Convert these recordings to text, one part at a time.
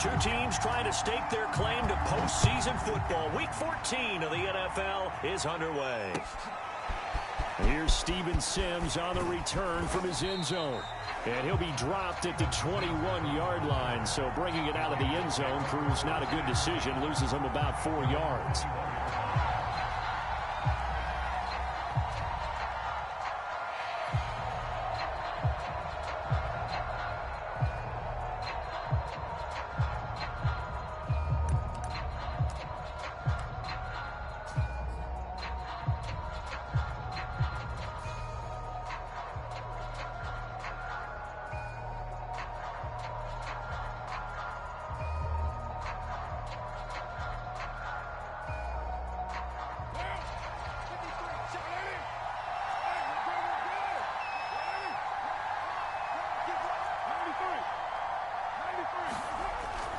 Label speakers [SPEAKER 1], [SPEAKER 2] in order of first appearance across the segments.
[SPEAKER 1] Two teams trying to stake their claim to postseason football. Week 14 of the NFL is underway. Here's Steven Sims on the return from his end zone. And he'll be dropped at the 21-yard line. So bringing it out of the end zone proves not a good decision. Loses him about 4 yards.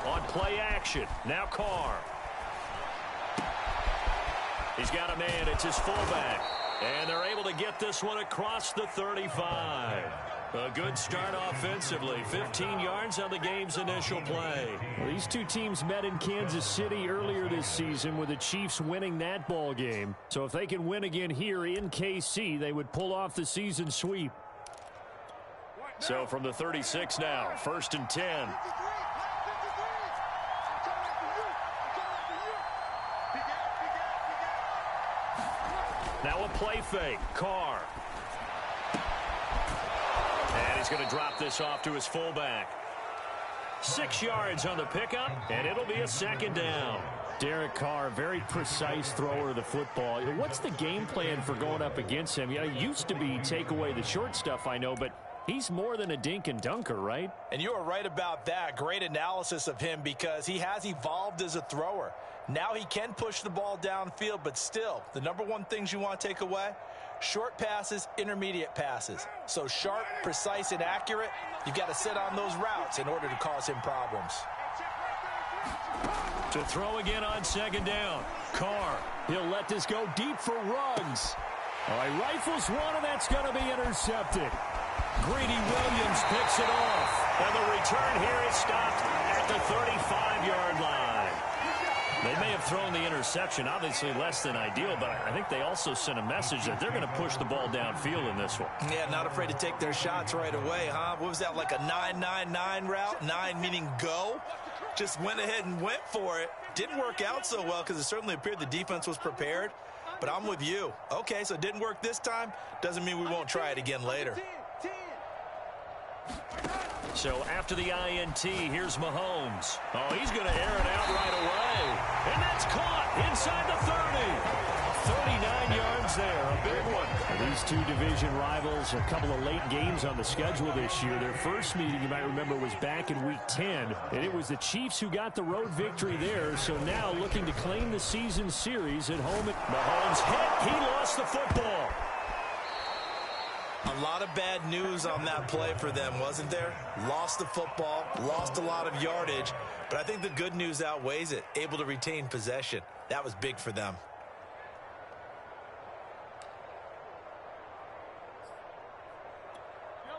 [SPEAKER 1] On play action, now Carr. He's got a man, it's his fullback. And they're able to get this one across the 35. A good start offensively, 15 yards on the game's initial play. Well, these two teams met in Kansas City earlier this season with the Chiefs winning that ball game. So if they can win again here in KC, they would pull off the season sweep. So from the 36 now, 1st and 10. Now a play fake. Carr. And he's going to drop this off to his fullback. 6 yards on the pickup, and it'll be a 2nd down. Derek Carr, very precise thrower of the football. What's the game plan for going up against him? Yeah, it used to be take away the short stuff, I know, but he's more than a dink and dunker, right?
[SPEAKER 2] And you are right about that. Great analysis of him because he has evolved as a thrower. Now he can push the ball downfield, but still, the number one things you want to take away, short passes, intermediate passes. So sharp, precise, and accurate, you've got to sit on those routes in order to cause him problems.
[SPEAKER 1] To throw again on 2nd down. Carr, he'll let this go deep for Ruggs. He rifles one, and that's going to be intercepted. Greedy Williams picks it off. And the return here is stopped at the 35-yard line. They may have thrown the interception, obviously less than ideal, but I think they also sent a message that they're going to push the ball downfield in this one.
[SPEAKER 2] Yeah, not afraid to take their shots right away, huh? What was that, like a 9-9-9 route? 9 meaning go? Just went ahead and went for it. Didn't work out so well because it certainly appeared the defense was prepared. But I'm with you. Okay, so it didn't work this time. Doesn't mean we won't try it again later.
[SPEAKER 1] So after the INT, here's Mahomes. Oh, he's going to air it out right away. And that's caught inside the 30. 39 yards there, a big one. These two division rivals, a couple of late games on the schedule this year. Their first meeting, you might remember, was back in Week 10. And it was the Chiefs who got the road victory there. So now looking to claim the season series at home. Mahomes hit. He lost the football.
[SPEAKER 2] A lot of bad news on that play for them, wasn't there? Lost the football, lost a lot of yardage, but I think the good news outweighs it. Able to retain possession. That was big for them.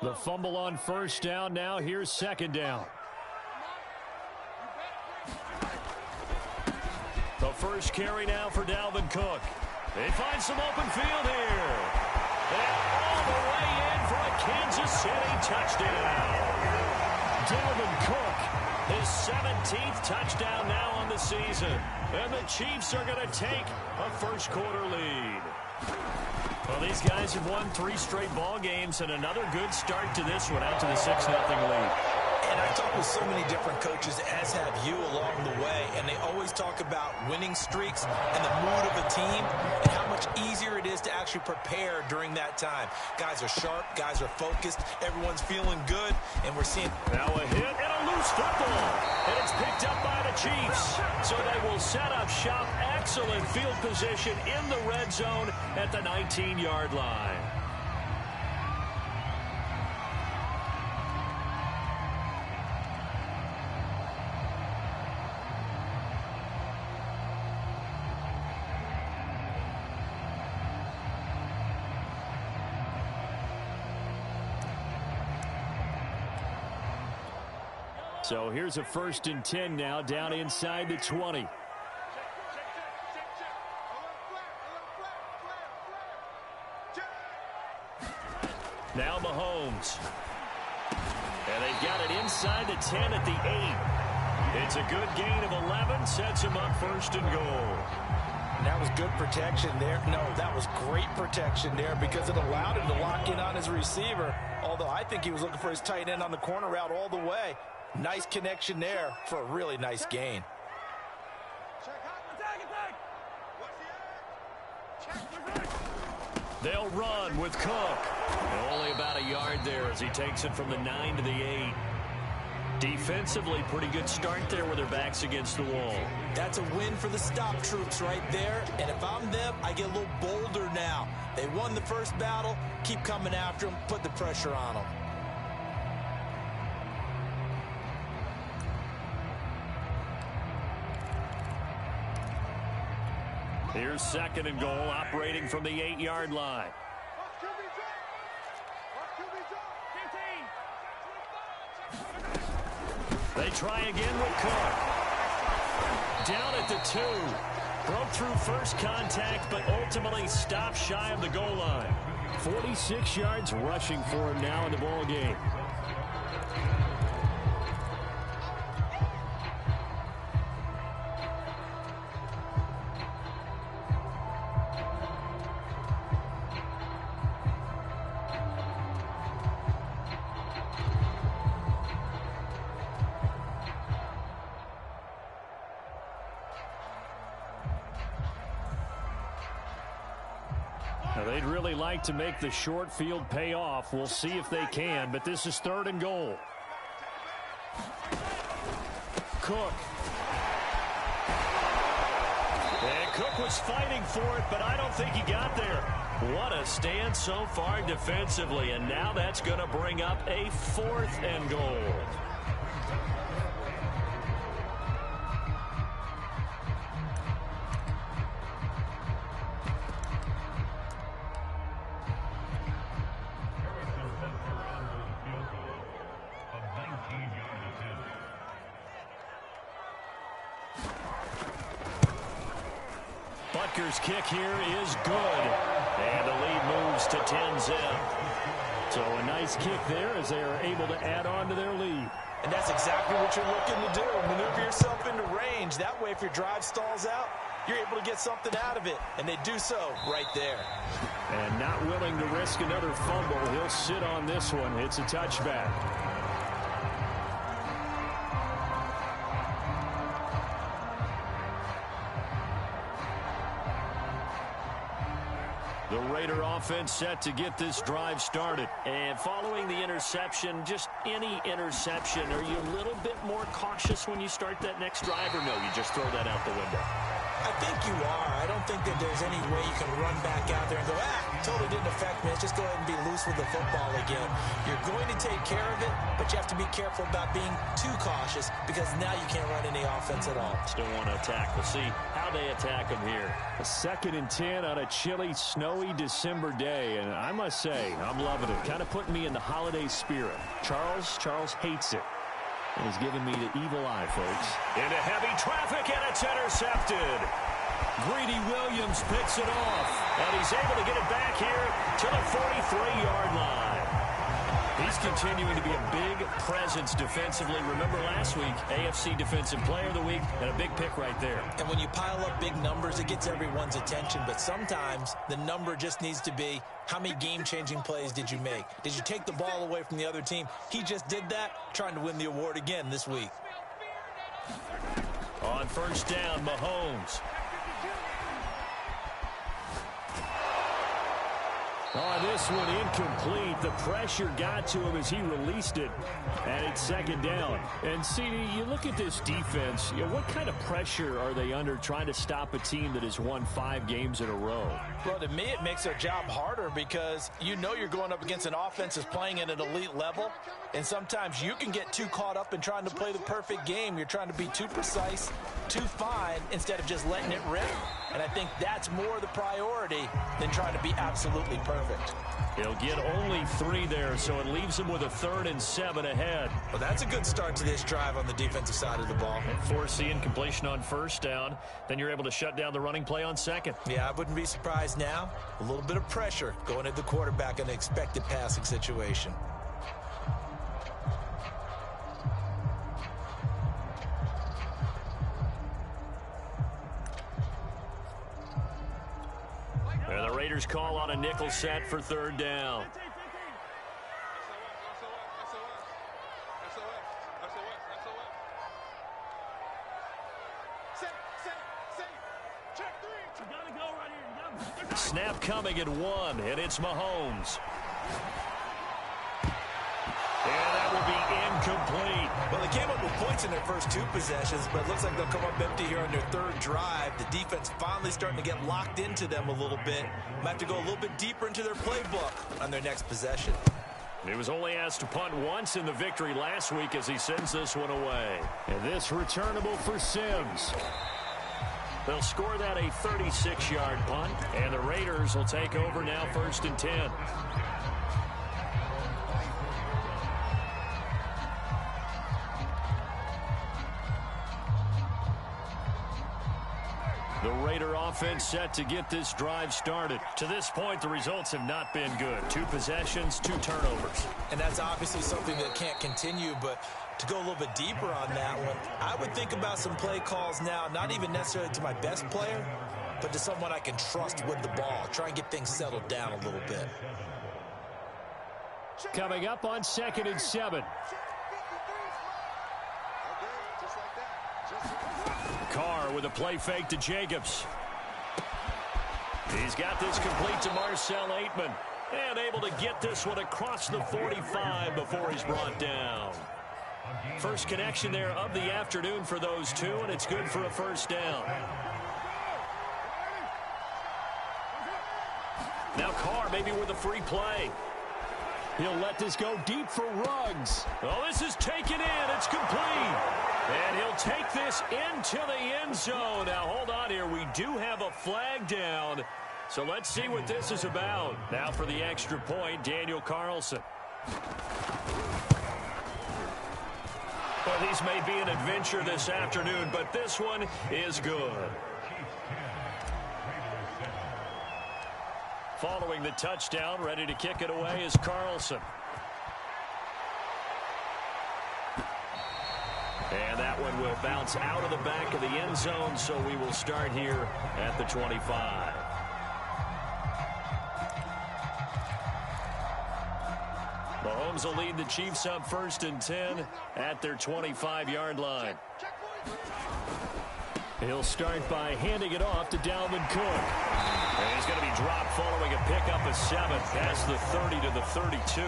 [SPEAKER 1] The fumble on 1st down. Now here's 2nd down. The first carry now for Dalvin Cook. They find some open field here. And all the way in for a Kansas City touchdown. Dalvin Cook, his 17th touchdown now on the season. And the Chiefs are going to take a first-quarter lead. Well, these guys have won 3 straight ball games and another good start to this one out to the 6-0 lead.
[SPEAKER 2] And I've talked with so many different coaches, as have you along the way, and they always talk about winning streaks and the mood of a team and how much easier it is to actually prepare during that time. Guys are sharp, guys are focused, everyone's feeling good, and we're seeing...
[SPEAKER 1] Now a hit and a loose football, and it's picked up by the Chiefs. So they will set up shop. Excellent field position in the red zone at the 19-yard line. So here's a 1st and 10 now, down inside the 20. Now Mahomes. And they've got it inside the 10 at the 8. It's a good gain of 11, sets him up 1st and goal.
[SPEAKER 2] And that was good protection there. No, that was great protection there because it allowed him to lock in on his receiver, although I think he was looking for his tight end on the corner route all the way. Nice connection there for a really nice gain.
[SPEAKER 1] They'll run with Cook. Only about a yard there as he takes it from the 9 to the 8. Defensively, pretty good start there with their backs against the wall.
[SPEAKER 2] That's a win for the stop troops right there. And if I'm them, I get a little bolder now. They won the first battle. Keep coming after them. Put the pressure on them.
[SPEAKER 1] Here's 2nd and goal, operating from the 8-yard line. They try again with Cook. Down at the 2. Broke through first contact, but ultimately stopped shy of the goal line. 46 yards rushing for him now in the ball game. Now they'd really like to make the short field pay off. We'll see if they can, but this is 3rd and goal. Cook. And Cook was fighting for it, but I don't think he got there. What a stand so far defensively, and now that's going to bring up a 4th and goal. Butker's kick here is good. And the lead moves to 10-zip. So a nice kick there as they are able to add on to their lead.
[SPEAKER 2] And that's exactly what you're looking to do. Maneuver yourself into range. That way, if your drive stalls out, you're able to get something out of it. And they do so right there.
[SPEAKER 1] And not willing to risk another fumble. He'll sit on this one. It's a touchback. The Raider offense set to get this drive started. And following the interception, just any interception, are you a little bit more cautious when you start that next drive, or no, you just throw that out the window?
[SPEAKER 2] I think you are. I don't think that there's any way you can run back out there and go, totally didn't affect me. Let's just go ahead and be loose with the football again. You're going to take care of it, but you have to be careful about being too cautious because now you can't run any offense at all.
[SPEAKER 1] Still want to attack. We'll see how they attack them here. A 2nd and 10 on a chilly, snowy December day, and I must say, I'm loving it. Kind of putting me in the holiday spirit. Charles hates it. And he's giving me the evil eye, folks. Into heavy traffic, and it's intercepted. Greedy Williams picks it off, and he's able to get it back here to the 43-yard line. He's continuing to be a big presence defensively. Remember last week, AFC Defensive Player of the Week, and a big pick right there.
[SPEAKER 2] And when you pile up big numbers, it gets everyone's attention. But sometimes the number just needs to be, how many game-changing plays did you make? Did you take the ball away from the other team? He just did that, trying to win the award again this week.
[SPEAKER 1] On 1st down, Mahomes. Oh, this one incomplete. The pressure got to him as he released it, and it's 2nd down. And, CD, you look at this defense, what kind of pressure are they under trying to stop a team that has won 5 games in a row?
[SPEAKER 2] Well, to me, it makes their job harder because you know you're going up against an offense that's playing at an elite level, and sometimes you can get too caught up in trying to play the perfect game. You're trying to be too precise, too fine, instead of just letting it rip. And I think that's more the priority than trying to be absolutely perfect.
[SPEAKER 1] He'll get only 3 there, so it leaves him with a 3rd and 7 ahead.
[SPEAKER 2] Well, that's a good start to this drive on the defensive side of the ball.
[SPEAKER 1] Force the incompletion on 1st down. Then you're able to shut down the running play on 2nd.
[SPEAKER 2] Yeah, I wouldn't be surprised now. A little bit of pressure going at the quarterback in an expected passing situation.
[SPEAKER 1] And the Raiders call on a nickel set for 3rd down. Snap coming at 1, and it's Mahomes. And that will be incomplete.
[SPEAKER 2] Well, they came up with points in their first 2 possessions, but it looks like they'll come up empty here on their 3rd drive. The defense finally starting to get locked into them a little bit. Might have to go a little bit deeper into their playbook on their next possession.
[SPEAKER 1] He was only asked to punt once in the victory last week as he sends this one away. And this returnable for Sims. They'll score that a 36-yard punt, and the Raiders will take over now 1st and 10. The Raider offense set to get this drive started. To this point, the results have not been good. 2 possessions, 2 turnovers.
[SPEAKER 2] And that's obviously something that can't continue, but to go a little bit deeper on that one, I would think about some play calls now, not even necessarily to my best player, but to someone I can trust with the ball. Try and get things settled down a little bit.
[SPEAKER 1] Coming up on 2nd and 7. Carr with a play fake to Jacobs. He's got this complete to Marcell Aitman. And able to get this one across the 45 before he's brought down. First connection there of the afternoon for those 2, and it's good for a 1st down. Now Carr maybe with a free play. He'll let this go deep for Ruggs. Oh, this is taken in. It's complete. And he'll take this into the end zone. Now, hold on here. We do have a flag down. So let's see what this is about. Now for the extra point, Daniel Carlson. Well, these may be an adventure this afternoon, but this one is good. Following the touchdown, ready to kick it away is Carlson. And that one will bounce out of the back of the end zone, so we will start here at the 25. Mahomes will lead the Chiefs up 1st and 10 at their 25-yard line. He'll start by handing it off to Dalvin Cook. And he's going to be dropped following a pickup of 7 past the 30 to the 32.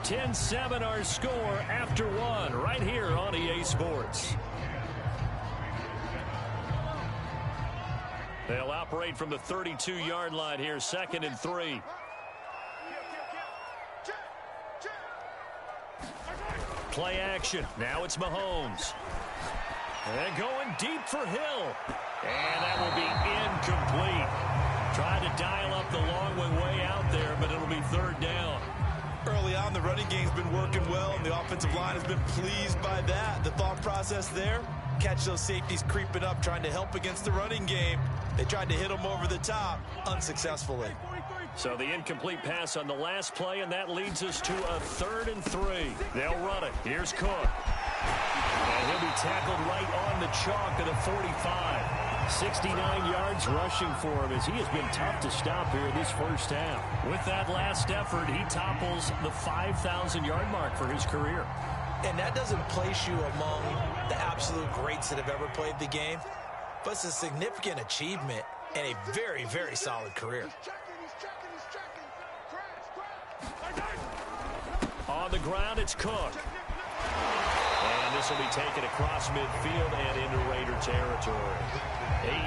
[SPEAKER 1] (10-7) our score after 1 right here on EA Sports. They'll operate from the 32-yard line here, 2nd and 3. Play action. Now it's Mahomes. And going deep for Hill. And that will be incomplete. Trying to dial up the long one way out there, but it'll be 3rd down.
[SPEAKER 2] Early on, the running game's been working well, and the offensive line has been pleased by that. The thought process there, catch those safeties creeping up, trying to help against the running game. They tried to hit them over the top, unsuccessfully.
[SPEAKER 1] So the incomplete pass on the last play, and that leads us to a 3rd and 3. They'll run it. Here's Cook. And he'll be tackled right on the chalk of the 45. 69 yards rushing for him as he has been tough to stop here in this first half. With that last effort, he topples the 5,000-yard mark for his career.
[SPEAKER 2] And that doesn't place you among the absolute greats that have ever played the game, but it's a significant achievement and a very, very solid career.
[SPEAKER 1] On the ground, it's Cook. And this will be taken across midfield and into Raider territory.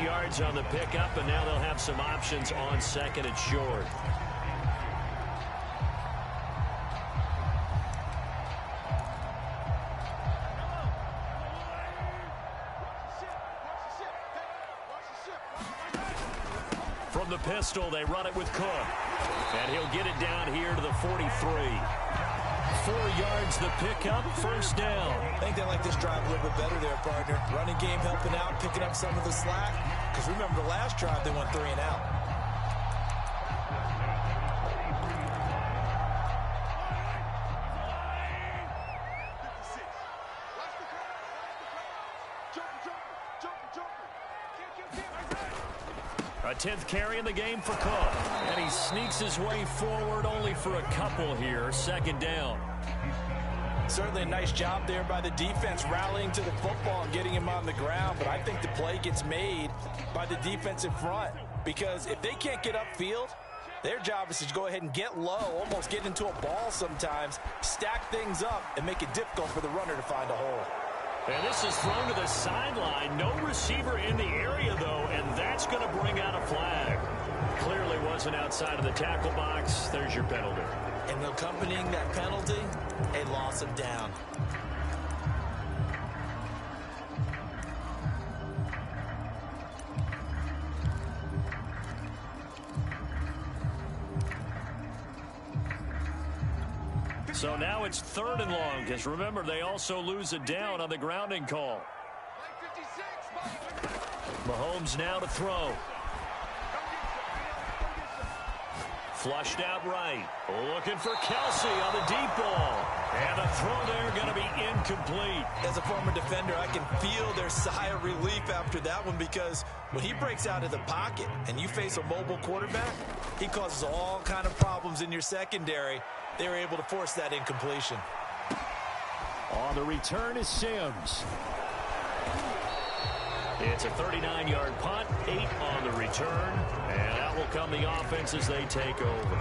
[SPEAKER 1] 8 yards on the pickup, and now they'll have some options on 2nd and short. from the pistol. They run it with Cook. And he'll get it down here to the 43. 4 yards the pickup, first down.
[SPEAKER 2] I think they like this drive a little bit better there, partner. Running game helping out, picking up some of the slack. Because remember the last drive, they went 3 and out.
[SPEAKER 1] A 10th carry in the game for Cook. And he sneaks his way forward only for a couple here. Second down.
[SPEAKER 2] Certainly a nice job there by the defense rallying to the football and getting him on the ground. But I think the play gets made by the defensive front. Because if they can't get upfield, their job is to go ahead and get low, almost get into a ball sometimes, stack things up, and make it difficult for the runner to find a hole.
[SPEAKER 1] And this is thrown to the sideline. No receiver in the area, though, and that's going to bring out a flag. Clearly wasn't outside of the tackle box. There's your penalty.
[SPEAKER 2] And accompanying that penalty, a loss of down.
[SPEAKER 1] So now it's 3rd and long, because remember, they also lose a down on the grounding call. Mahomes now to throw. Flushed out right. Looking for Kelsey on the deep ball. And the throw there going to be incomplete.
[SPEAKER 2] As a former defender, I can feel their sigh of relief after that one, because when he breaks out of the pocket and you face a mobile quarterback, he causes all kind of problems in your secondary. They were able to force that incompletion.
[SPEAKER 1] On the return is Sims. It's a 39-yard punt, 8 on the return, and out will come the offense as they take over.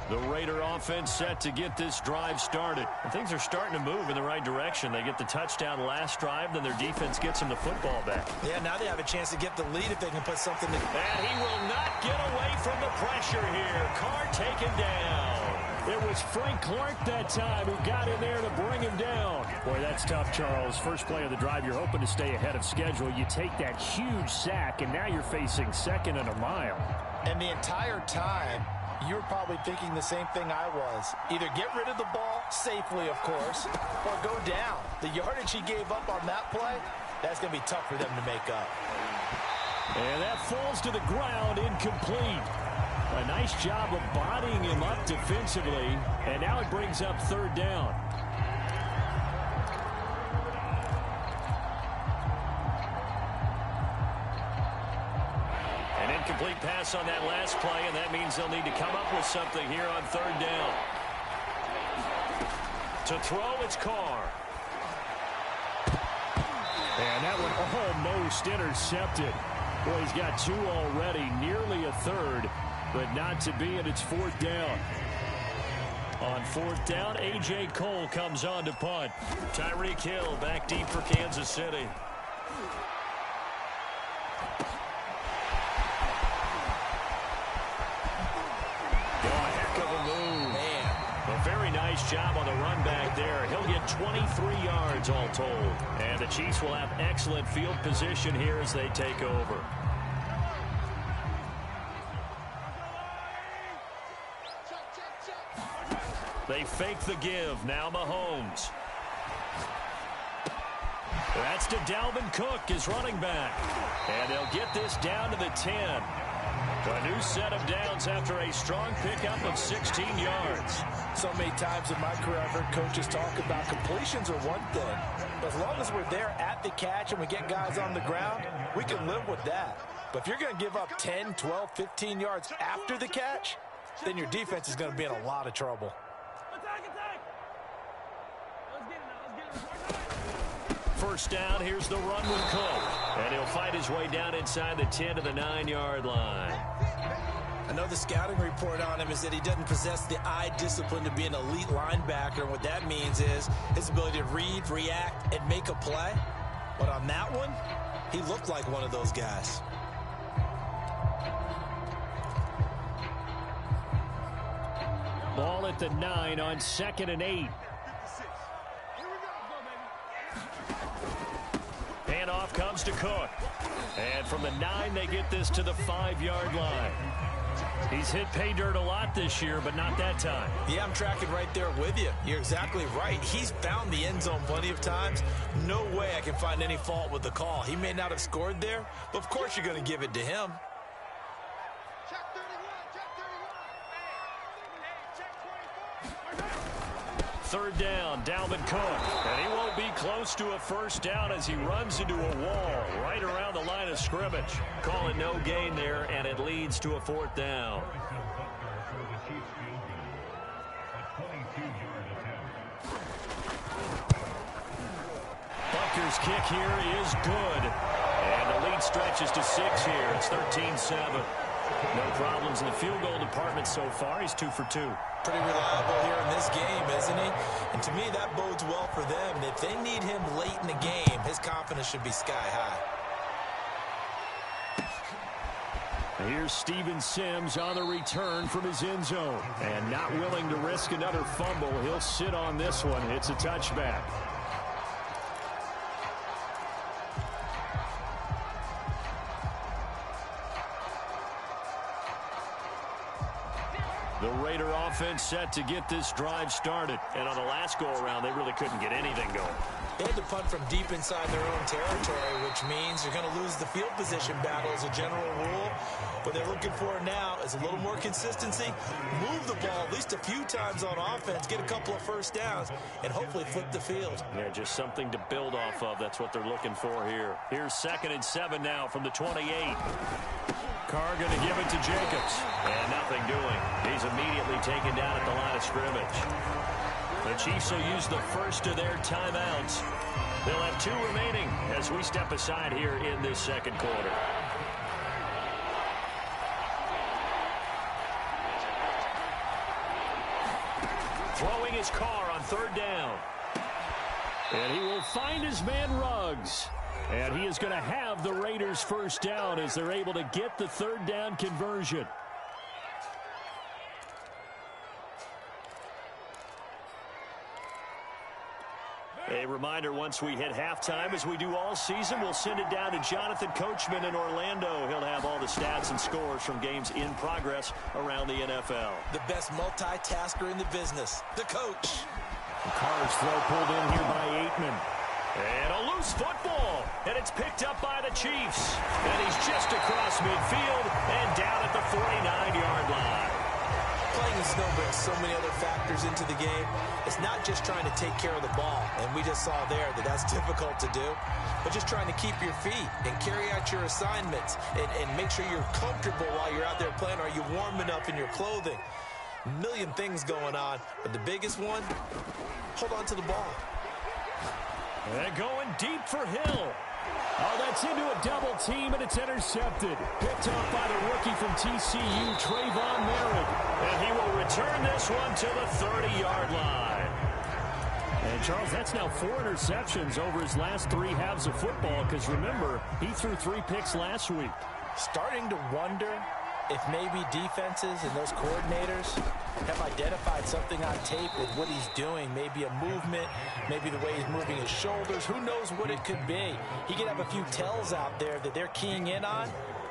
[SPEAKER 1] The Raider offense set to get this drive started. And things are starting to move in the right direction. They get the touchdown last drive, then their defense gets them the football back.
[SPEAKER 2] Yeah, now they have a chance to get the lead if they can put something in.
[SPEAKER 1] And he will not get away from the pressure here. Carr taken down. It was Frank Clark that time who got in there to bring him down. Boy, that's tough, Charles. First play of the drive, you're hoping to stay ahead of schedule. You take that huge sack, and now you're facing 2nd and a mile.
[SPEAKER 2] And the entire time, you're probably thinking the same thing I was. Either get rid of the ball, safely, of course, or go down. The yardage he gave up on that play, that's going to be tough for them to make up.
[SPEAKER 1] And that falls to the ground, incomplete. A nice job of bodying him up defensively, and now it brings up 3rd down. An incomplete pass on that last play, and that means they'll need to come up with something here on 3rd down. To throw, it's Carr. And that one almost intercepted. Boy, he's got 2 already, nearly a 3rd, but not to be, and it's 4th down. On 4th down, A.J. Cole comes on to punt. Tyreek Hill back deep for Kansas City. Very nice job on the run back there. He'll get 23 yards all told. And the Chiefs will have excellent field position here as they take over. They fake the give. Now Mahomes. That's to Dalvin Cook, his running back. And they'll get this down to the 10. A new set of downs after a strong pickup of 16 yards.
[SPEAKER 2] So many times in my career I've heard coaches talk about completions are one thing. But as long as we're there at the catch and we get guys on the ground, we can live with that. But if you're going to give up 10, 12, 15 yards after the catch, then your defense is going to be in a lot of trouble.
[SPEAKER 1] First down, here's the run with Cook. And he'll fight his way down inside the 10 to the 9-yard line.
[SPEAKER 2] I know the scouting report on him is that he doesn't possess the eye discipline to be an elite linebacker. And what that means is his ability to read, react, and make a play. But on that one, he looked like one of those guys.
[SPEAKER 1] Ball at the 9 on 2nd and 8. Handoff comes to Cook. And from the 9, they get this to the 5-yard line. He's hit pay dirt a lot this year, but not that time.
[SPEAKER 2] Yeah, I'm tracking right there with you. You're exactly right. He's found the end zone plenty of times. No way I can find any fault with the call. He may not have scored there, but of course you're going to give it to him.
[SPEAKER 1] Third down, Dalvin Cook. And he won't be close to a first down as he runs into a wall right around the line of scrimmage. Calling no gain there, and it leads to a 4th down. Butker's kick here is good. And the lead stretches to 6 here. It's 13-7. No problems in the field goal department so far. He's 2 for 2.
[SPEAKER 2] Pretty reliable here in this game, isn't he? And to me, that bodes well for them. If they need him late in the game, his confidence should be sky high.
[SPEAKER 1] Here's Steven Sims on the return from his end zone. And not willing to risk another fumble. He'll sit on this one. It's a touchback. The Raider offense set to get this drive started. And on the last go-around, they really couldn't get anything going.
[SPEAKER 2] They had to punt from deep inside their own territory, which means you're going to lose the field position battle as a general rule. What they're looking for now is a little more consistency, move the ball at least a few times on offense, get a couple of first downs, and hopefully flip the field.
[SPEAKER 1] Yeah, just something to build off of. That's what they're looking for here. Here's 2nd and 7 now from the 28. Carr going to give it to Jacobs. And nothing doing. He's immediately taken down at the line of scrimmage. The Chiefs will use the first of their timeouts. They'll have 2 remaining as we step aside here in this second quarter. Throwing his Carr on 3rd down. And he will find his man Ruggs. And he is going to have the Raiders' first down as they're able to get the 3rd down conversion. A reminder, once we hit halftime, as we do all season, we'll send it down to Jonathan Coachman in Orlando. He'll have all the stats and scores from games in progress around the NFL.
[SPEAKER 2] The best multitasker in the business, the coach.
[SPEAKER 1] The Carr's throw pulled in here by Aitman. And a loose football. And it's picked up by the Chiefs. And he's just across midfield and down at the 49-yard line.
[SPEAKER 2] Playing in snow brings so many other factors into the game. It's not just trying to take care of the ball, and we just saw there that that's difficult to do, but just trying to keep your feet and carry out your assignments and make sure you're comfortable while you're out there playing. Are you warm enough in your clothing? A million things going on, but the biggest one, hold on to the ball.
[SPEAKER 1] And going deep for Hill. Oh, that's into a double team, and it's intercepted. Picked off by the rookie from TCU, Trayvon Merritt. And he will return this one to the 30-yard line. And, Charles, that's now 4 interceptions over his last 3 halves of football, because, remember, he threw 3 picks last week.
[SPEAKER 2] Starting to wonder if maybe defenses and those coordinators have identified something on tape with what he's doing. Maybe a movement, maybe the way he's moving his shoulders. Who knows what it could be? He could have a few tells out there that they're keying in on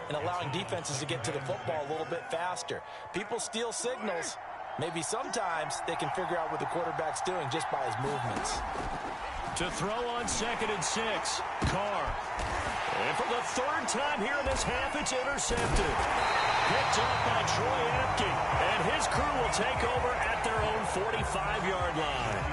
[SPEAKER 2] and allowing defenses to get to the football a little bit faster. People steal signals. Maybe sometimes they can figure out what the quarterback's doing just by his movements.
[SPEAKER 1] To throw on 2nd and 6, Carr. And for the 3rd time here in this half, it's intercepted. Picked off by Troy Apke. And his crew will take over at their own 45-yard line.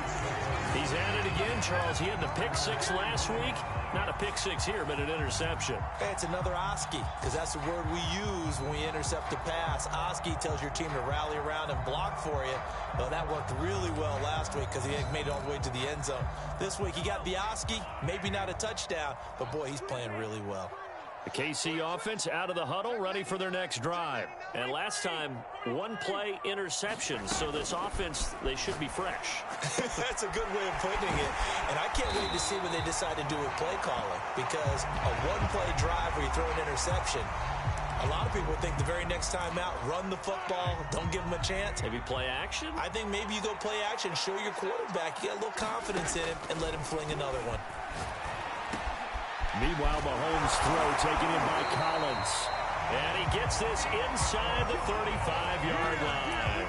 [SPEAKER 1] He's at it again, Charles. He had the pick 6 last week. Not a pick 6 here, but an interception.
[SPEAKER 2] Hey, it's another Oski, because that's the word we use when we intercept a pass. Oski tells your team to rally around and block for you. Well, that worked really well last week because he made it all the way to the end zone. This week, he got the Oski, maybe not a touchdown, but, boy, he's playing really well.
[SPEAKER 1] The KC offense out of the huddle, ready for their next drive. And last time, 1-play interceptions. So this offense, they should be fresh.
[SPEAKER 2] That's a good way of putting it. And I can't wait to see what they decide to do with play calling. Because a 1-play drive where you throw an interception, a lot of people think the very next time out, run the football, don't give them a chance.
[SPEAKER 1] Maybe play action?
[SPEAKER 2] I think maybe you go play action, show your quarterback, you got a little confidence in him, and let him fling another one.
[SPEAKER 1] Meanwhile, Mahomes' throw taken in by Collins. And he gets this inside the 35-yard line.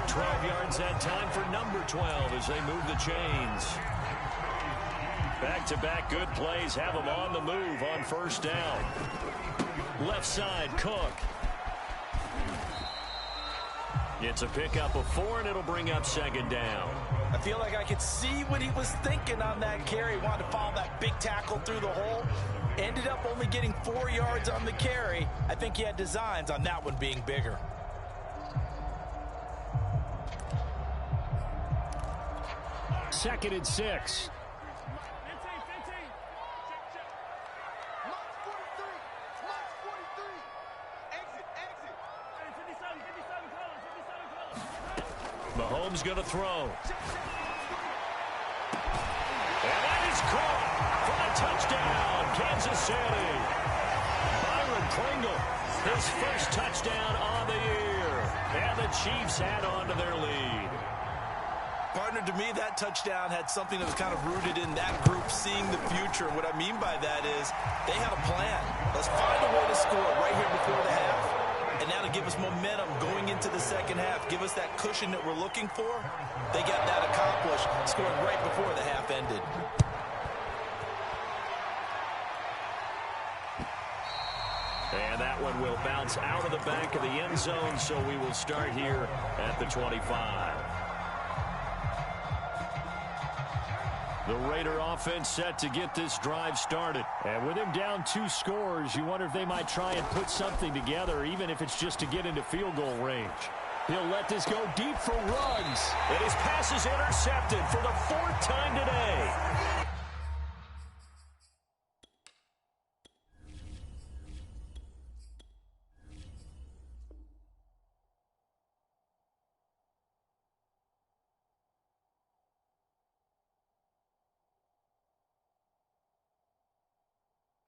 [SPEAKER 1] 12 yards that time for number 12 as they move the chains. Back-to-back good plays have them on the move on first down. Left side, Cook. It's a pickup of 4, and it'll bring up second down.
[SPEAKER 2] I feel like I could see what he was thinking on that carry. He wanted to follow that big tackle through the hole. Ended up only getting 4 yards on the carry. I think he had designs on that one being bigger.
[SPEAKER 1] Second and 6. Mahomes going to throw. And that is caught for a touchdown, Kansas City. Byron Pringle, his first touchdown on the year. And the Chiefs add on to their lead.
[SPEAKER 2] Partner, to me, that touchdown had something that was kind of rooted in that group seeing the future. What I mean by that is they had a plan. Let's find a way to score right here before the half. And now to give us momentum going into the second half, give us that cushion that we're looking for. They got that accomplished, scoring right before the half ended.
[SPEAKER 1] And that one will bounce out of the back of the end zone, so we will start here at the 25. The Raider offense set to get this drive started. And with him down 2 scores, you wonder if they might try and put something together, even if it's just to get into field goal range. He'll let this go deep for Ruggs. And his pass is intercepted for the 4th time today.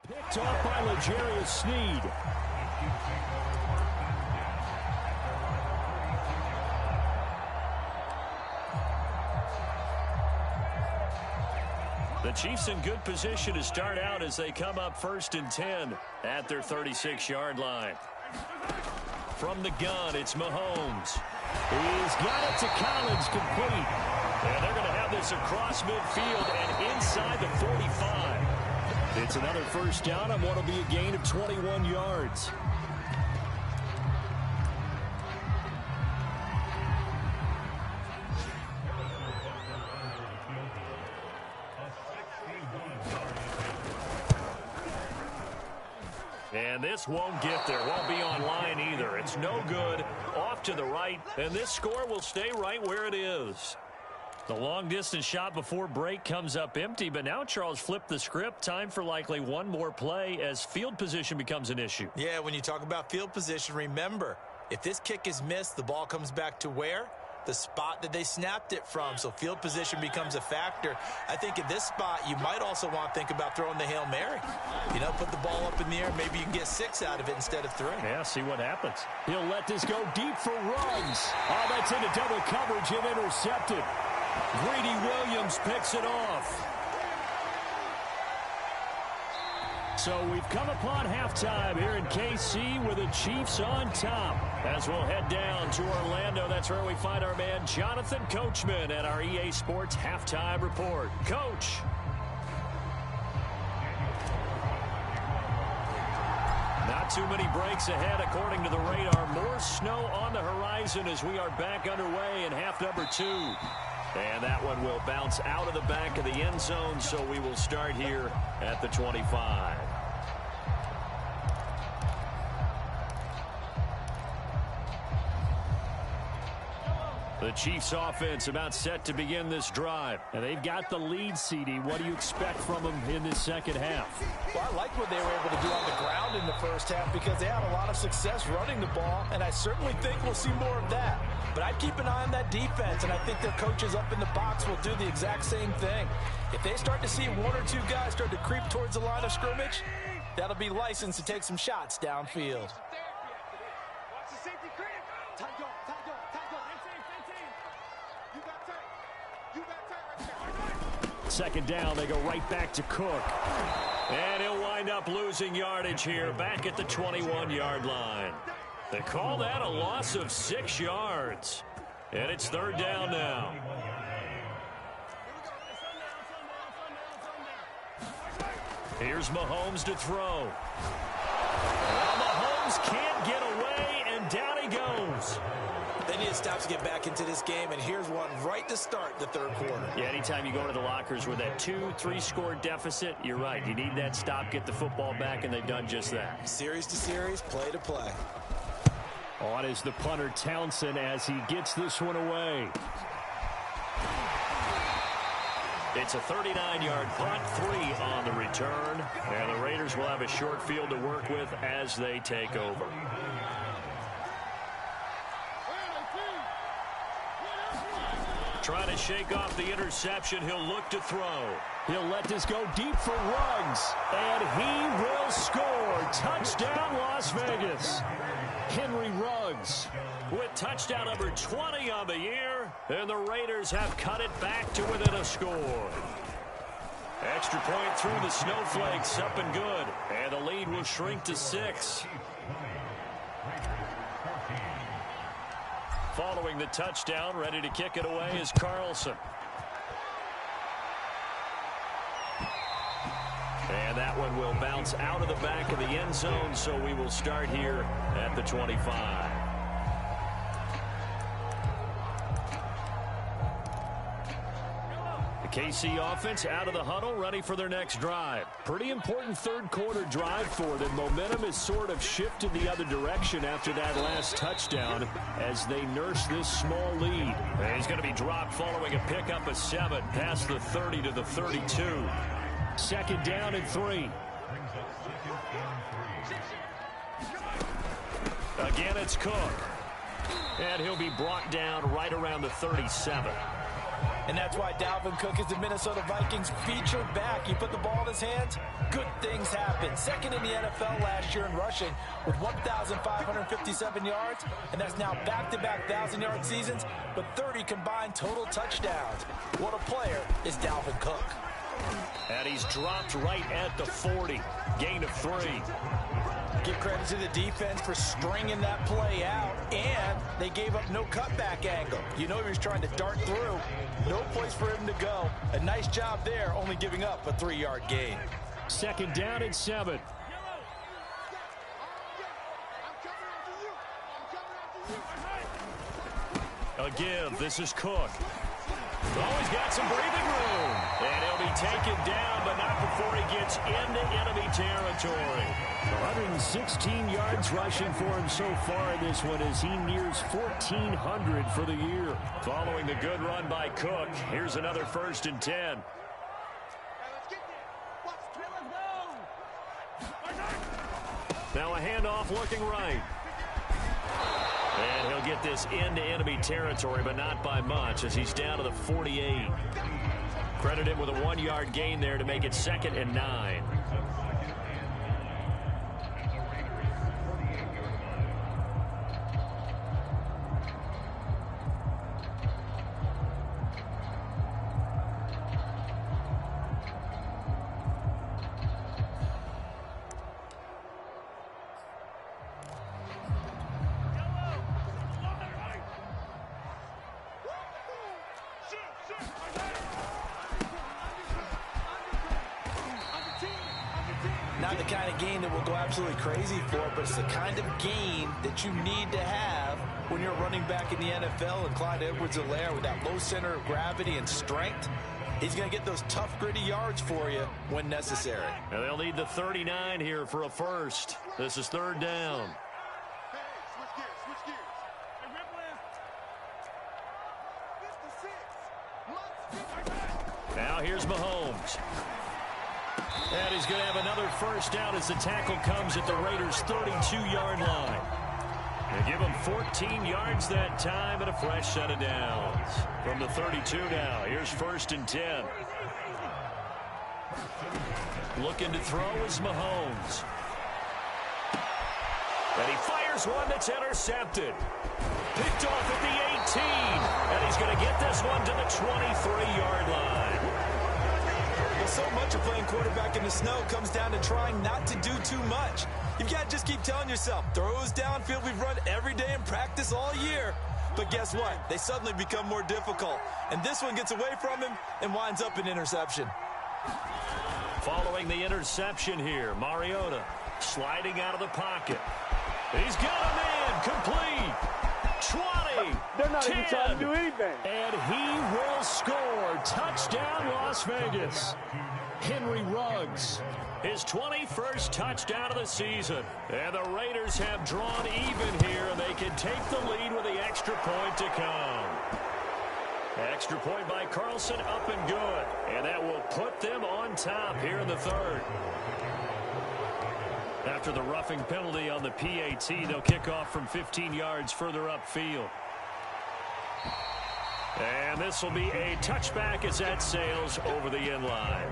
[SPEAKER 1] Picked off by L'Jarius Sneed. The Chiefs in good position to start out as they come up 1st and 10 at their 36-yard line. From the gun, it's Mahomes. He's got it to Collins, complete. And they're going to have this across midfield and inside the 45. It's another first down on what will be a gain of 21 yards. And this won't get there. Won't be on line either. It's no good. Off to the right. And this score will stay right where it is. The long-distance shot before break comes up empty, but now Charles flipped the script. Time for likely one more play as field position becomes an issue.
[SPEAKER 2] Yeah, when you talk about field position, remember, if this kick is missed, the ball comes back to where? The spot that they snapped it from. So field position becomes a factor. I think at this spot, you might also want to think about throwing the Hail Mary. You know, put the ball up in the air. Maybe you can get 6 out of it instead of 3.
[SPEAKER 1] Yeah, see what happens. He'll let this go deep for Ruggs. Oh, that's into double coverage and intercepted. Greedy Williams picks it off. So we've come upon halftime here in KC with the Chiefs on top. As we'll head down to Orlando, that's where we find our man Jonathan Coachman at our EA Sports Halftime Report. Coach. Not too many breaks ahead according to the radar. More snow on the horizon as we are back underway in half number 2. And that one will bounce out of the back of the end zone, so we will start here at the 25. The Chiefs offense about set to begin this drive. And they've got the lead, CD. What do you expect from them in this second half?
[SPEAKER 2] Well, I like what they were able to do on the ground in the first half because they had a lot of success running the ball, and I certainly think we'll see more of that. But I'd keep an eye on that defense, and I think their coaches up in the box will do the exact same thing. If they start to see 1 or 2 guys start to creep towards the line of scrimmage, that'll be licensed to take some shots downfield.
[SPEAKER 1] Second down, they go right back to Cook. And he'll wind up losing yardage here back at the 21-yard line. They call that a loss of 6 yards. And it's third down now. Here's Mahomes to throw. Well, Mahomes can't get away, and down he goes.
[SPEAKER 2] They need to stop to get back into this game, and here's one right to start the third quarter.
[SPEAKER 1] Yeah, anytime you go into the lockers with that 2-3 score deficit, you're right. You need that stop, get the football back, and they've done just that.
[SPEAKER 2] Series to series, play to play.
[SPEAKER 1] On is the punter, Townsend, as he gets this one away. It's a 39-yard punt, 3 on the return, and the Raiders will have a short field to work with as they take over. Trying to shake off the interception, he'll look to throw. He'll let this go deep for Ruggs, and he will score. Touchdown, Las Vegas. Henry Ruggs with touchdown number 20 on the year, and the Raiders have cut it back to within a score. Extra point through the snowflakes, up and good, and the lead will shrink to 6. Following the touchdown, ready to kick it away is Carlson. And that one will bounce out of the back of the end zone, so we will start here at the 25. The KC offense out of the huddle, ready for their next drive. Pretty important third quarter drive for them. Momentum has sort of shifted the other direction after that last touchdown as they nurse this small lead. And he's going to be dropped following a pickup of 7 past the 30 to the 32. Second down and 3. Again, it's Cook. And he'll be brought down right around the 37.
[SPEAKER 2] And that's why Dalvin Cook is the Minnesota Vikings featured back. You put the ball in his hands, good things happen. Second in the NFL last year in rushing with 1,557 yards, and that's now back-to-back 1,000-yard seasons with 30 combined total touchdowns. What a player is Dalvin Cook.
[SPEAKER 1] And he's dropped right at the 40. Gain of 3.
[SPEAKER 2] Give credit to the defense for stringing that play out, and they gave up no cutback angle. You know he was trying to dart through. No place for him to go. A nice job there, only giving up a 3-yard gain.
[SPEAKER 1] Second down and 7. Again, this is Cook. Oh, he's got some breathing room. And he'll be taken down, but not before he gets into enemy territory. 116 yards rushing for him so far in this one as he nears 1,400 for the year. Following the good run by Cook, here's another 1st and 10. Now a handoff looking right. And he'll get this into enemy territory, but not by much as he's down to the 48. Credit him with a 1-yard gain there to make it 2nd and 9.
[SPEAKER 2] Not the kind of game that we'll go absolutely crazy for, but it's the kind of game that you need to have when you're running back in the NFL. And Clyde Edwards-Helaire, with that low center of gravity and strength, he's going to get those tough, gritty yards for you when necessary.
[SPEAKER 1] And they'll need the 39 here for a first. This is 3rd down. Now here's Mahomes. And he's going to have another first down as the tackle comes at the Raiders' 32-yard line. They give him 14 yards that time and a fresh set of downs. From the 32 now, here's 1st and 10. Looking to throw is Mahomes. And he fires one that's intercepted. Picked off at the 18. And he's going to get this one to the 23-yard line.
[SPEAKER 2] We'll So much of playing quarterback in the snow comes down to trying not to do too much. You've got to just keep telling yourself, throws downfield we've run every day in practice all year. But guess what? They suddenly become more difficult. And this one gets away from him and winds up an interception.
[SPEAKER 1] Following the interception here, Mariota sliding out of the pocket. He's got a man complete. 20.
[SPEAKER 3] They're not
[SPEAKER 1] 10,
[SPEAKER 3] even trying to do anything.
[SPEAKER 1] And he will score. Touchdown, Las Vegas. Henry Ruggs, his 21st touchdown of the season. And the Raiders have drawn even here, and they can take the lead with the extra point to come. Extra point by Carlson, up and good. And that will put them on top here in the third. After the roughing penalty on the PAT, they'll kick off from 15 yards further upfield. And this will be a touchback as that sails over the end line.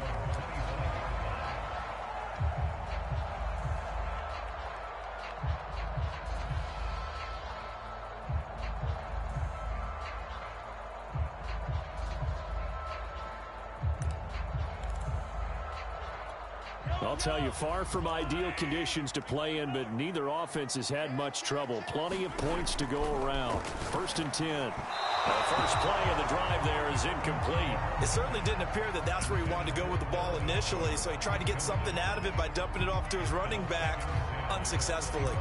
[SPEAKER 1] I'll tell you, far from ideal conditions to play in, but neither offense has had much trouble. Plenty of points to go around. 1st and 10. The first play of the drive there is incomplete.
[SPEAKER 2] It certainly didn't appear that that's where he wanted to go with the ball initially, so he tried to get something out of it by dumping it off to his running back unsuccessfully.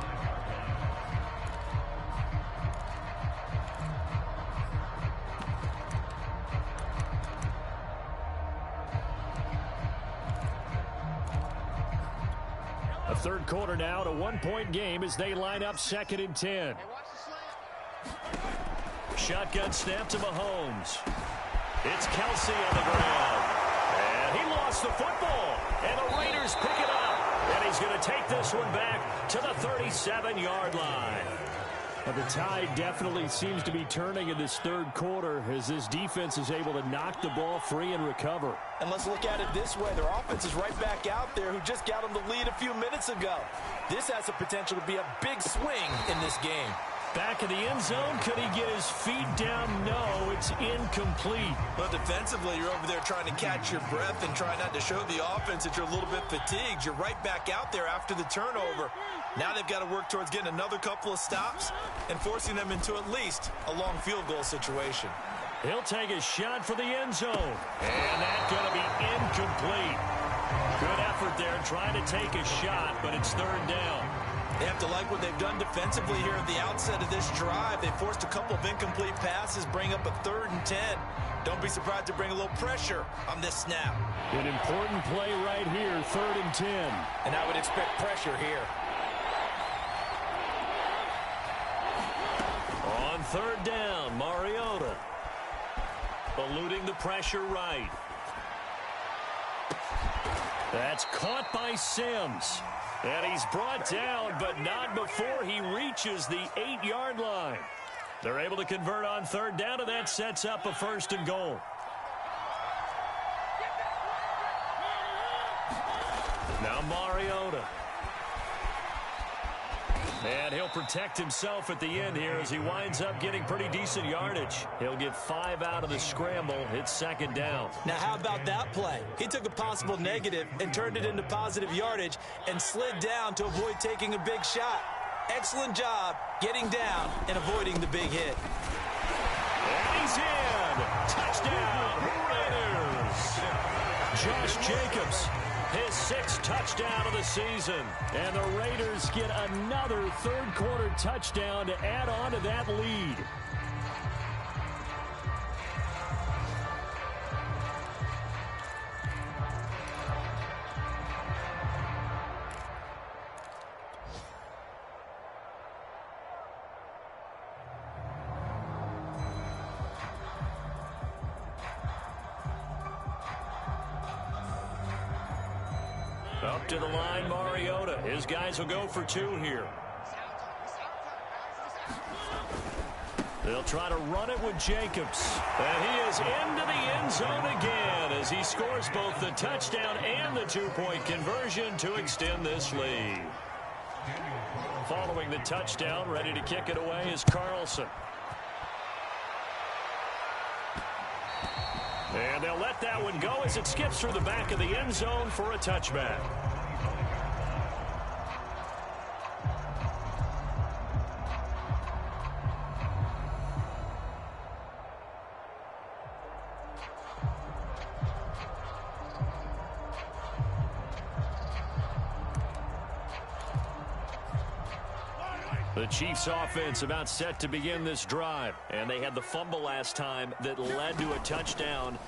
[SPEAKER 1] A third quarter now, to 1-point game as they line up 2nd and 10. Shotgun snap to Mahomes. It's Kelsey on the ground. And he lost the football. And the Raiders pick it up. And he's going to take this one back to the 37-yard line. But the tide definitely seems to be turning in this third quarter as this defense is able to knock the ball free and recover.
[SPEAKER 2] And let's look at it this way. Their offense is right back out there who just got them the lead a few minutes ago. This has the potential to be a big swing in this game.
[SPEAKER 1] Back in the end zone, could he get his feet down? No, it's incomplete.
[SPEAKER 2] But defensively, you're over there trying to catch your breath and try not to show the offense that you're a little bit fatigued. You're right back out there after the turnover. Now they've got to work towards getting another couple of stops and forcing them into at least a long field goal situation.
[SPEAKER 1] He'll take a shot for the end zone. And that's going to be incomplete. Good effort there trying to take a shot, but it's 3rd down.
[SPEAKER 2] They have to like what they've done defensively here at the outset of this drive. They forced a couple of incomplete passes, bring up a 3rd and 10. Don't be surprised to bring a little pressure on this snap.
[SPEAKER 1] An important play right here, 3rd and 10.
[SPEAKER 2] And I would expect pressure here.
[SPEAKER 1] On 3rd down, Mariota eluding the pressure right. That's caught by Sims. And he's brought down, but not before he reaches the 8-yard line. They're able to convert on 3rd down, and that sets up a 1st and goal. Now Mariota. And he'll protect himself at the end here as he winds up getting pretty decent yardage. He'll get 5 out of the scramble. It's 2nd down.
[SPEAKER 2] Now, how about that play? He took a possible negative and turned it into positive yardage and slid down to avoid taking a big shot. Excellent job getting down and avoiding the big hit.
[SPEAKER 1] And he's in. Touchdown, Raiders. Josh Jacobs, his 6th touchdown of the season. And the Raiders get another third quarter touchdown to add on to that lead. Up to the line, Mariota. His guys will go for 2 here. They'll try to run it with Jacobs. And he is into the end zone again as he scores both the touchdown and the 2-point conversion to extend this lead. Following the touchdown, ready to kick it away is Carlson. And they'll let that one go as it skips through the back of the end zone for a touchback. The Chiefs offense about set to begin this drive. And they had the fumble last time that led to a touchdown.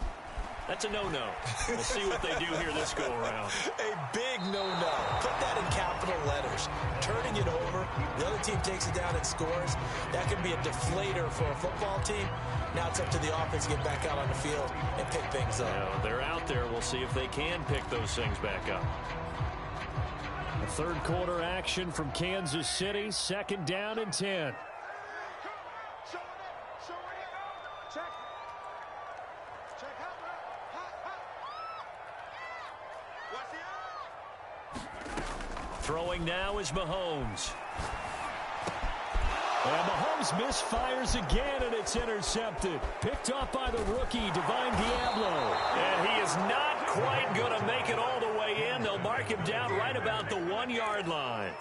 [SPEAKER 1] That's a no-no. We'll see what they do here this go-around.
[SPEAKER 2] A big no-no. Put that in capital letters. Turning it over, the other team takes it down and scores. That can be a deflator for a football team. Now it's up to the offense to get back out on the field and pick things up.
[SPEAKER 1] Yeah, they're out there. We'll see if they can pick those things back up. The third quarter action from Kansas City. 2nd down and 10. Throwing now is Mahomes. And Mahomes misfires again, and it's intercepted. Picked up by the rookie, Divine Diablo. And he is not quite going to make it all the way in. They'll mark him down right about the 1-yard line.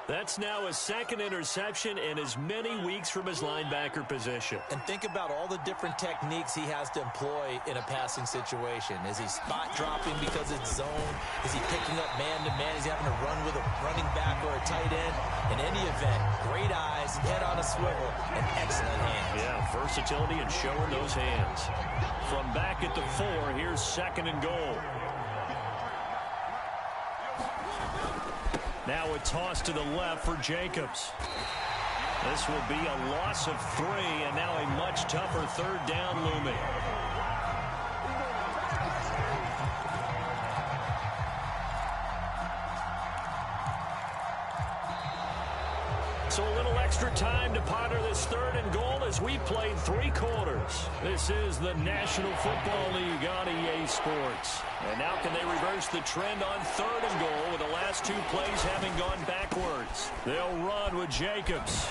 [SPEAKER 1] That's now his 2nd interception in as many weeks from his linebacker position.
[SPEAKER 2] And think about all the different techniques he has to employ in a passing situation. Is he spot dropping because it's zone? Is he picking up man-to-man? Is he having to run with a running back or a tight end? In any event, great eyes, head on a swivel, and excellent hands.
[SPEAKER 1] Yeah, versatility and showing those hands. From back at the 4, here's 2nd and goal. Now a toss to the left for Jacobs. This will be a loss of 3, and now a much tougher 3rd down looming. So a little extra time to ponder this 3rd and goal as we played 3 quarters. This is the National Football League on EA Sports. And now can they reverse the trend on 3rd and goal with the last 2 plays having gone backwards? They'll run with Jacobs.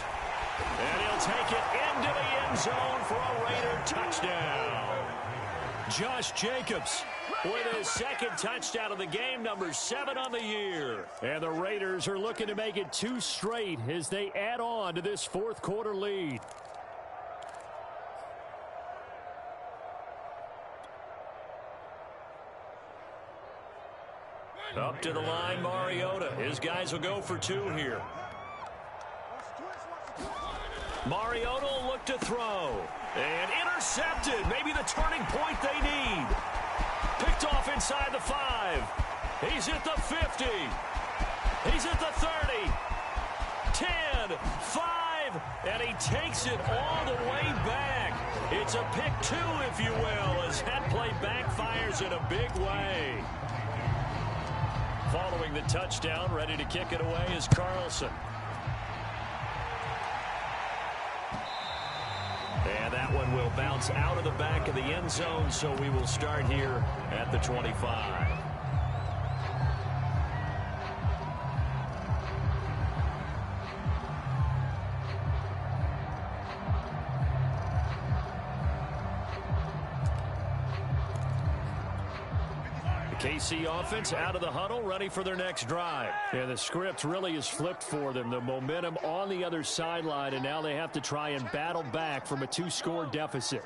[SPEAKER 1] And he'll take it into the end zone for a Raider touchdown. Josh Jacobs with his 2nd touchdown of the game, number 7 on the year. And the Raiders are looking to make it 2 straight as they add on to this 4th quarter lead. Up to the line, Mariota. His guys will go for 2 here. Mariota will look to throw. And intercepted. Maybe the turning point they need. Picked off inside the 5. He's at the 50. He's at the 30. 10, 5, and he takes it all the way back. It's a pick 2, if you will, as that play backfires in a big way. Following the touchdown, ready to kick it away is Carlson. And that one will bounce out of the back of the end zone, so we will start here at the 25. KC offense out of the huddle, ready for their next drive. And the script really is flipped for them. The momentum on the other sideline, and now they have to try and battle back from a 2-score deficit.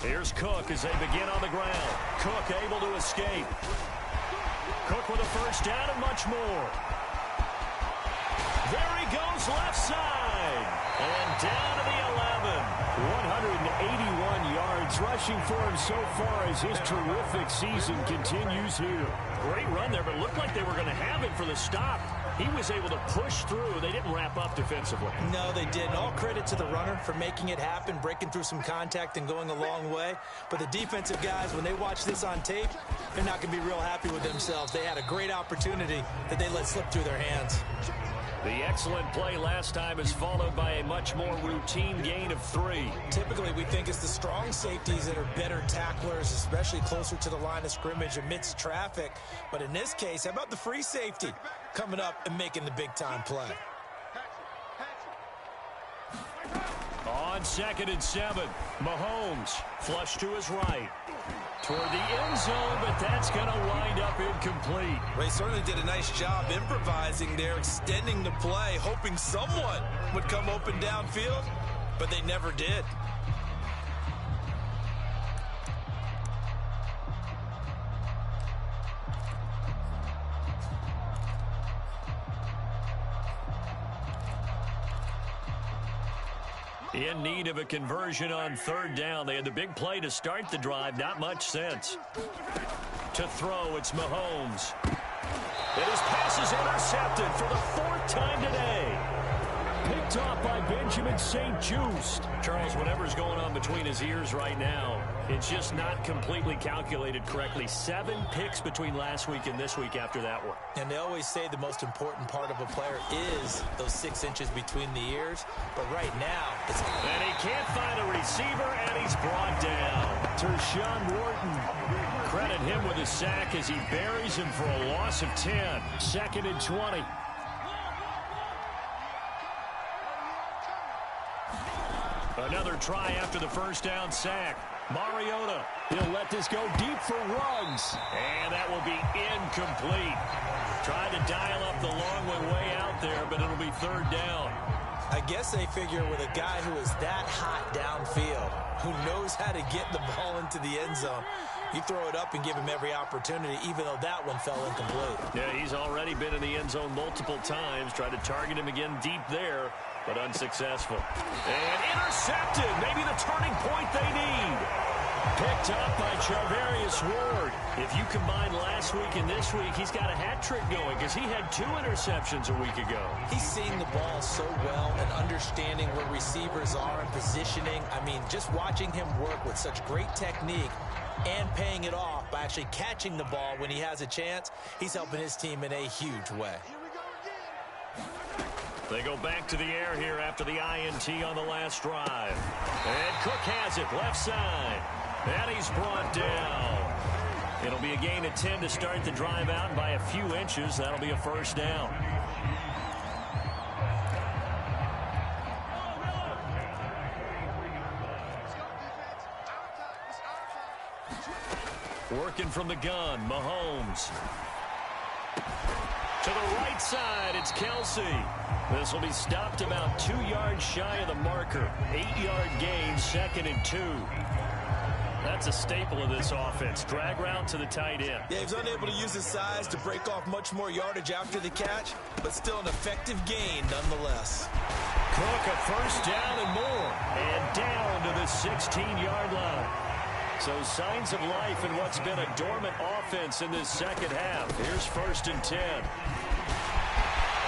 [SPEAKER 1] Here's Cook as they begin on the ground. Cook able to escape. Cook with a 1st down and much more. There he goes, left side. And down to the 11. 181 yards rushing for him so far as his terrific season continues here. Great run there, but it looked like they were going to have it for the stop. He was able to push through. They didn't wrap up defensively.
[SPEAKER 2] No, they didn't. All credit to the runner for making it happen, breaking through some contact and going a long way. But the defensive guys, when they watch this on tape, they're not going to be real happy with themselves. They had a great opportunity that they let slip through their hands.
[SPEAKER 1] The excellent play last time is followed by a much more routine gain of 3.
[SPEAKER 2] Typically, we think it's the strong safeties that are better tacklers, especially closer to the line of scrimmage amidst traffic. But in this case, how about the free safety coming up and making the big-time play?
[SPEAKER 1] On On 2nd and 7, Mahomes flush to his right. Toward the end zone, but that's going to wind up incomplete.
[SPEAKER 2] They certainly did a nice job improvising there, extending the play, hoping someone would come open downfield, but they never did.
[SPEAKER 1] In need of a conversion on 3rd down. They had the big play to start the drive. Not much sense. To throw, it's Mahomes. And his pass is intercepted for the 4th time today. Picked off by Benjamin St-Juste. Charles, whatever's going on between his ears right now, it's just not completely calculated correctly. 7 picks between last week and this week after that one.
[SPEAKER 2] And they always say the most important part of a player is those 6 inches between the ears. But right now, it's...
[SPEAKER 1] And he can't find a receiver, and he's brought down. Tershawn Wharton. Credit him with a sack as he buries him for a loss of 10. 2nd and 20. Another try after the 1st down sack. Mariota, he'll let this go deep for Ruggs. And that will be incomplete. Tried to dial up the long way out there, but it'll be 3rd down.
[SPEAKER 2] I guess they figure with a guy who is that hot downfield, who knows how to get the ball into the end zone, you throw it up and give him every opportunity, even though that one fell incomplete.
[SPEAKER 1] Yeah, he's already been in the end zone multiple times. Tried to target him again deep there, but unsuccessful. And intercepted. Maybe the turning point they need. Picked up by Charvarius Ward. If you combine last week and this week, he's got a hat trick going because he had 2 interceptions a week ago.
[SPEAKER 2] He's seeing the ball so well and understanding where receivers are and positioning. I mean, just watching him work with such great technique and paying it off by actually catching the ball when he has a chance, he's helping his team in a huge way.
[SPEAKER 1] They go back to the air here after the INT on the last drive. And Cook has it, left side. And he's brought down. It'll be a gain of 10 to start the drive out, and by a few inches, that'll be a 1st down. Working from the gun, Mahomes. To the right side, it's Kelsey. This will be stopped about 2 yards shy of the marker. 8-yard gain, 2nd and 2. That's a staple of this offense. Drag route to the tight end.
[SPEAKER 2] Yeah, he's unable to use his size to break off much more yardage after the catch, but still an effective gain nonetheless.
[SPEAKER 1] Cook, a 1st down and more. And down to the 16-yard line. So signs of life in what's been a dormant offense in this 2nd half. Here's 1st and 10.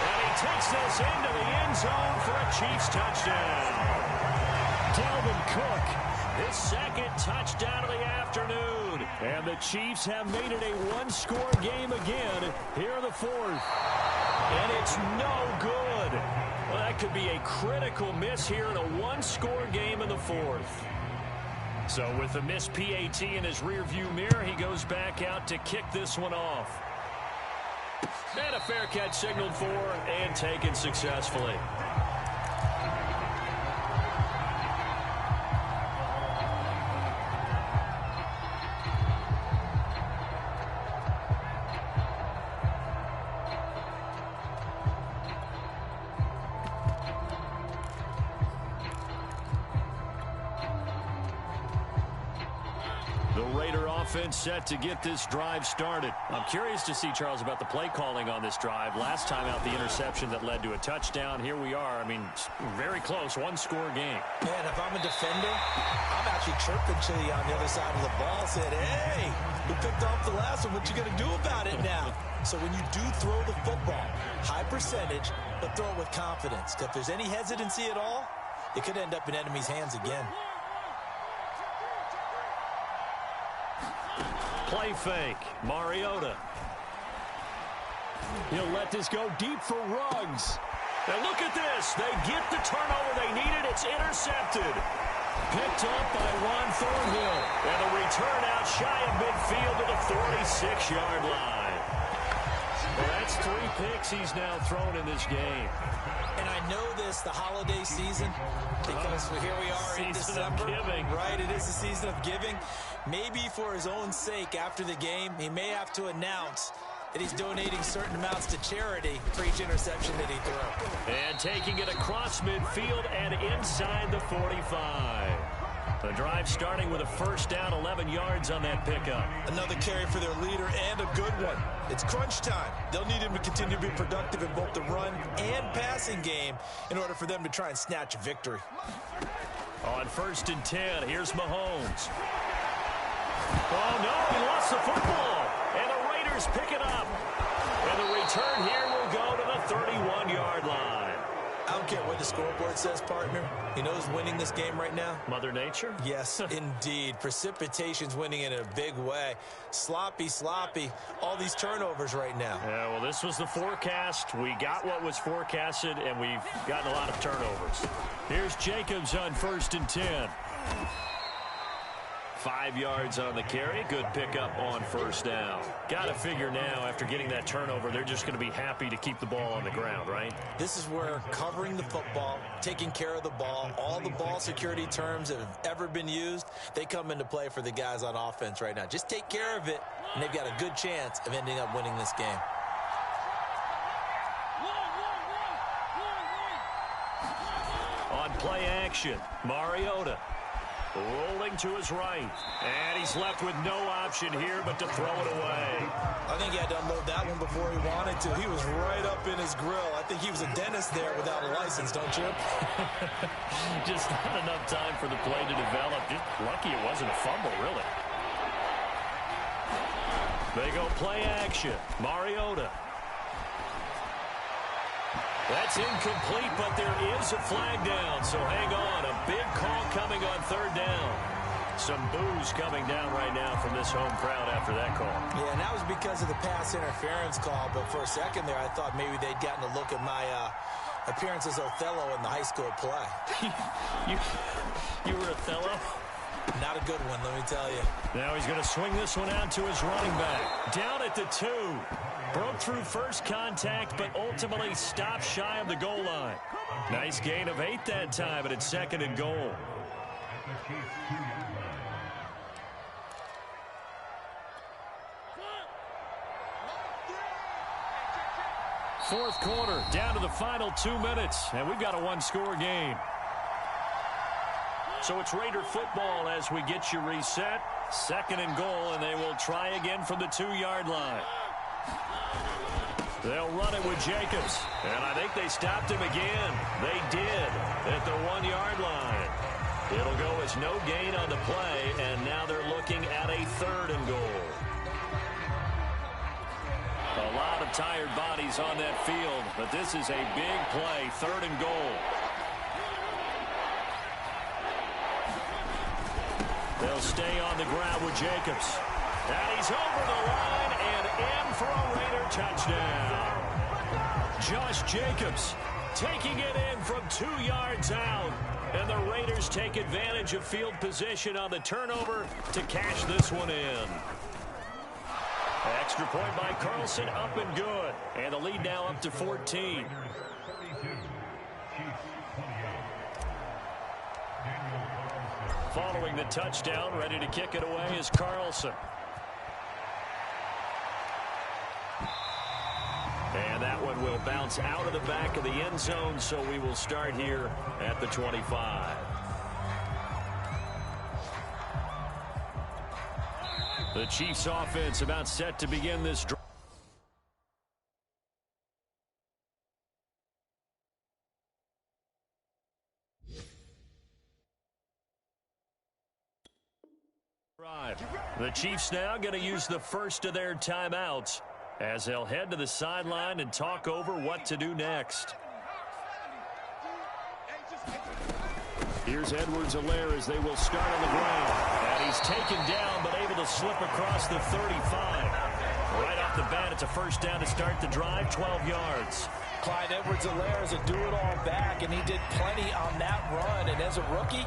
[SPEAKER 1] And he takes this into the end zone for a Chiefs touchdown. Dalvin Cook, his 2nd touchdown of the afternoon. And the Chiefs have made it a 1-score game again here in the 4th. And it's no good. Well, that could be a critical miss here in a 1-score game in the 4th. So with the missed PAT in his rearview mirror, he goes back out to kick this one off. And a fair catch signaled for and taken successfully. Offense set to get this drive started. I'm curious to see, Charles, about the play calling on this drive. Last time out, the interception that led to a touchdown. Here we are. I mean, very close, 1-score game.
[SPEAKER 2] Man, if I'm a defender, I'm actually chirping to you on the other side of the ball, said, hey, we picked off the last one. What you going to do about it now? So when you do throw the football, high percentage, but throw it with confidence. If there's any hesitancy at all, it could end up in enemy's hands again.
[SPEAKER 1] Play fake. Mariota. He'll let this go deep for Ruggs. And look at this. They get the turnover they needed. It's intercepted. Picked up by Ron Thornhill. And a return out shy of midfield to the 46-yard line. Well, that's 3 picks he's now thrown in this game.
[SPEAKER 2] And I know this, the holiday season, because here we are in December.
[SPEAKER 1] Giving.
[SPEAKER 2] Right, it is the season of giving. Maybe for his own sake, after the game, he may have to announce that he's donating certain amounts to charity for each interception that he threw.
[SPEAKER 1] And taking it across midfield and inside the 45. The drive starting with a first down, 11 yards on that pickup.
[SPEAKER 2] Another carry for their leader and a good one. It's crunch time. They'll need him to continue to be productive in both the run and passing game in order for them to try and snatch a victory.
[SPEAKER 1] On 1st and 10, here's Mahomes. Oh, no, he lost the football. And the Raiders pick it up. And the return here will go to the 31-yard line.
[SPEAKER 2] I don't care what the scoreboard says, partner. You know who's winning this game right now?
[SPEAKER 1] Mother Nature?
[SPEAKER 2] Yes, indeed. Precipitation's winning in a big way. Sloppy. All these turnovers right now.
[SPEAKER 1] Yeah, well, this was the forecast. We got what was forecasted, and we've gotten a lot of turnovers. Here's Jacobs on 1st and 10. 5 yards on the carry. Good pickup on 1st down. Got to figure now, after getting that turnover, they're just going to be happy to keep the ball on the ground, right?
[SPEAKER 2] This is where covering the football, taking care of the ball, all the ball security terms that have ever been used, they come into play for the guys on offense right now. Just take care of it, and they've got a good chance of ending up winning this game.
[SPEAKER 1] On play action, Mariota. Rolling to his right. And he's left with no option here but to throw it away.
[SPEAKER 2] I think he had to unload that one before he wanted to. He was right up in his grill. I think he was a dentist there without a license, don't you?
[SPEAKER 1] Just not enough time for the play to develop. Just lucky it wasn't a fumble, really. They go play action. Mariota. That's incomplete, but there is a flag down, so hang on. A big call coming on 3rd down. Some boos coming down right now from this home crowd after that call.
[SPEAKER 2] Yeah, and that was because of the pass interference call, but for a second there, I thought maybe they'd gotten a look at my appearance as Othello in the high school play.
[SPEAKER 1] You were Othello?
[SPEAKER 2] Not a good one, let me tell you.
[SPEAKER 1] Now he's going to swing this one out to his running back. Down at the 2. Broke through first contact, but ultimately stopped shy of the goal line. Nice gain of 8 that time, and it's 2nd and goal. Fourth quarter, down to the final 2 minutes, and we've got a 1-score game. So it's Raider football as we get you reset. 2nd and goal, and they will try again from the 2-yard line. They'll run it with Jacobs, and I think they stopped him again. They did at the 1-yard line. It'll go as no gain on the play, and now they're looking at a 3rd and goal. A lot of tired bodies on that field, but this is a big play, 3rd and goal. They'll stay on the ground with Jacobs. And he's over the line and in for a Raider touchdown. Josh Jacobs taking it in from 2 yards out. And the Raiders take advantage of field position on the turnover to cash this one in. Extra point by Carlson, up and good. And the lead now up to 14. Following the touchdown, ready to kick it away is Carlson. And that one will bounce out of the back of the end zone, so we will start here at the 25. The Chiefs offense about set to begin this drive. The Chiefs now going to use the first of their timeouts as they'll head to the sideline and talk over what to do next. Here's Edwards-Helaire as they will start on the ground. And he's taken down but able to slip across the 35. Right off the bat, it's a first down to start the drive, 12 yards.
[SPEAKER 2] Clyde Edwards-Helaire is a do-it-all back, and he did plenty on that run. And as a rookie,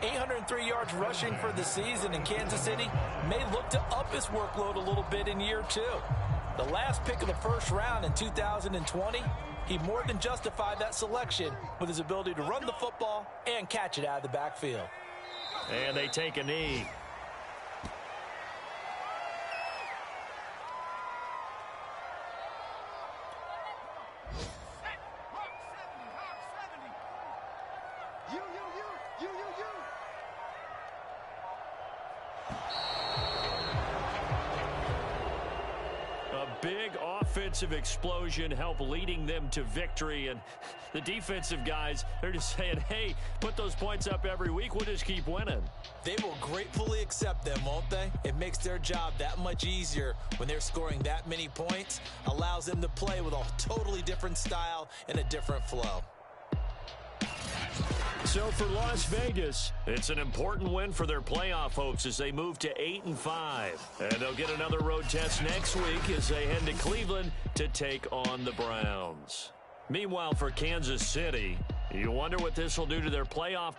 [SPEAKER 2] 803 yards rushing for the season in Kansas City may look to up his workload a little bit in year 2. The last pick of the first round in 2020, he more than justified that selection with his ability to run the football and catch it out of the backfield.
[SPEAKER 1] And they take a knee. Big offensive explosion help leading them to victory, and the defensive guys, they're just saying, hey, put those points up every week, we'll just keep winning.
[SPEAKER 2] They will gratefully accept them, won't they? It makes their job that much easier when they're scoring that many points, allows them to play with a totally different style and a different flow.
[SPEAKER 1] So for Las Vegas, it's an important win for their playoff hopes as they move to 8-5. And they'll get another road test next week as they head to Cleveland to take on the Browns. Meanwhile, for Kansas City, you wonder what this will do to their playoff